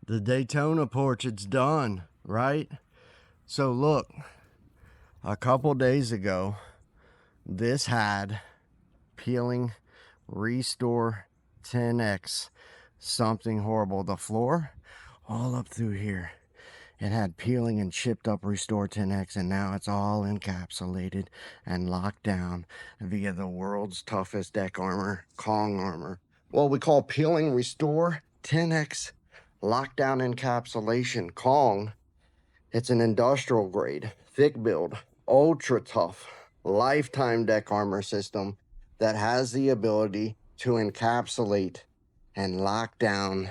The Daytona porch, it's done, right? So look, a couple days ago, this had peeling restore 10x, something horrible. The floor all up through here, it had peeling and chipped up restore 10x, and now it's all encapsulated and locked down via the world's toughest deck armor, Kong armor. Well, we call peeling restore 10x lockdown encapsulation Kong. It's an industrial grade, thick build, ultra tough, lifetime deck armor system that has the ability to encapsulate and lock down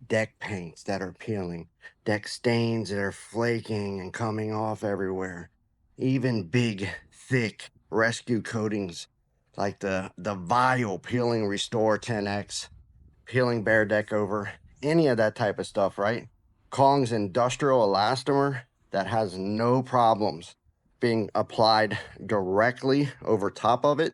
deck paints that are peeling, deck stains that are flaking and coming off everywhere, even big, thick rescue coatings like the Vile Peeling Restore 10X, peeling bare deck over, any of that type of stuff, right? Kong's industrial elastomer that has no problems being applied directly over top of it,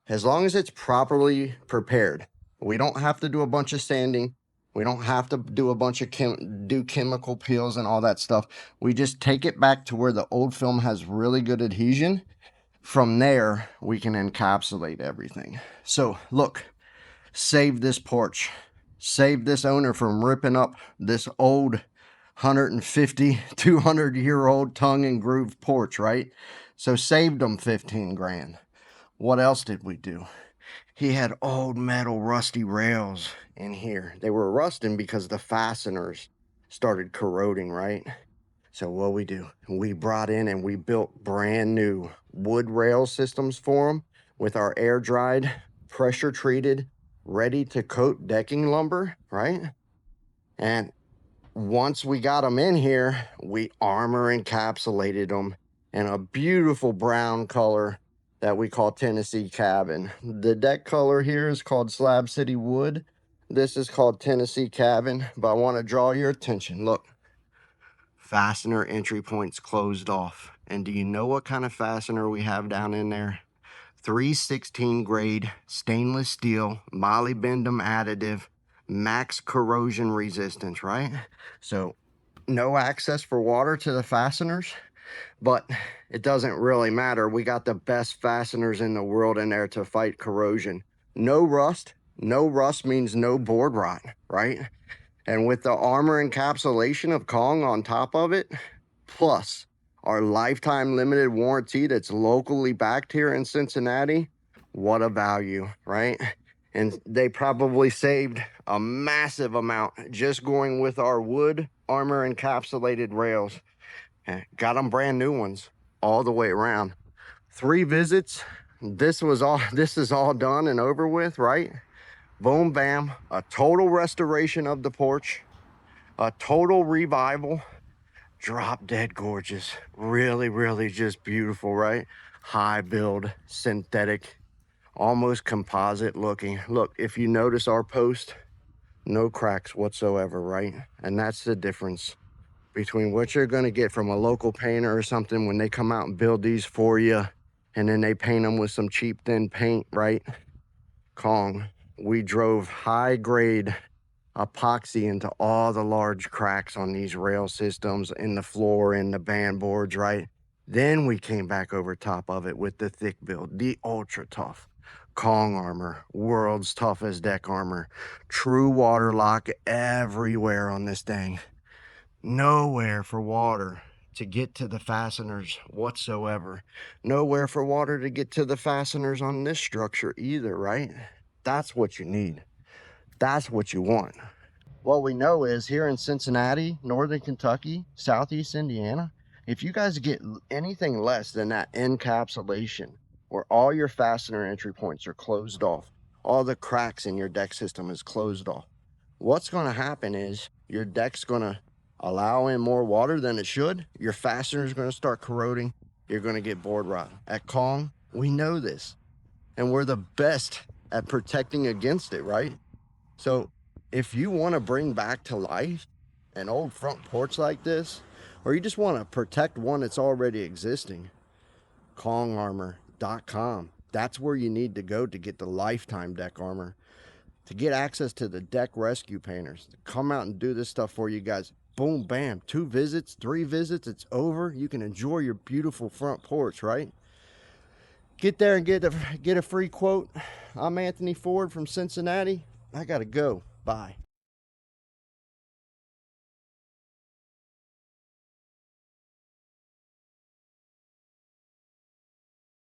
as long as it's properly prepared. We don't have to do a bunch of sanding. We don't have to do a bunch of chemical peels and all that stuff. We just take it back to where the old film has really good adhesion. From there, we can encapsulate everything. So look, save this porch. Save this owner from ripping up this old 150, 200-year-old tongue and groove porch, right? So saved them 15 grand. What else did we do? He had old metal rusty rails in here. They were rusting because the fasteners started corroding, right? So what we do, we brought in and we built brand new wood rail systems for them with our air dried, pressure treated, ready to coat decking lumber, right? And once we got them in here, we armor encapsulated them in a beautiful brown color that we call Tennessee Cabin. The deck color here is called Slab City Wood. This is called Tennessee Cabin, but I want to draw your attention. Look, fastener entry points closed off. And do you know what kind of fastener we have down in there? 316 grade stainless steel, molybdenum additive, max corrosion resistance, right? So no access for water to the fasteners, but it doesn't really matter. We got the best fasteners in the world in there to fight corrosion. No rust. No rust means no board rot, right? And with the armor encapsulation of Kong on top of it, plus our lifetime limited warranty that's locally backed here in Cincinnati, what a value, right? And they probably saved a massive amount just going with our wood armor encapsulated rails. Got them brand new ones all the way around. 3 visits. This is all done and over with, right? Boom, bam, a total restoration of the porch, a total revival. Drop dead gorgeous. Really, really just beautiful, right? High build, synthetic, almost composite looking. Look, if you notice our post, no cracks whatsoever, right? And that's the difference between what you're going to get from a local painter or something when they come out and build these for you, and then they paint them with some cheap thin paint, right? Kong, we drove high grade epoxy into all the large cracks on these rail systems, in the floor, in the band boards, right? Then we came back over top of it with the thick build, the ultra tough Kong armor, world's toughest deck armor, true water lock everywhere on this thing. Nowhere for water to get to the fasteners whatsoever. Nowhere for water to get to the fasteners on this structure either, right? That's what you need. That's what you want. What we know is here in Cincinnati, Northern Kentucky, Southeast Indiana, if you guys get anything less than that encapsulation, where all your fastener entry points are closed off, all the cracks in your deck system is closed off, what's going to happen is your deck's going to allow in more water than it should. Your fastener is going to start corroding. You're going to get board rot. At Kong, we know this, and we're the best at protecting against it, right? So if you want to bring back to life an old front porch like this, or you just want to protect one that's already existing, kongarmor.com. That's where you need to go to get the lifetime deck armor. to get access to the deck rescue painters to come out and do this stuff for you guys. Boom, bam, 2 visits, 3 visits, it's over. You can enjoy your beautiful front porch, right? Get there and get a free quote. I'm Anthony Ford from Cincinnati. I gotta go. Bye.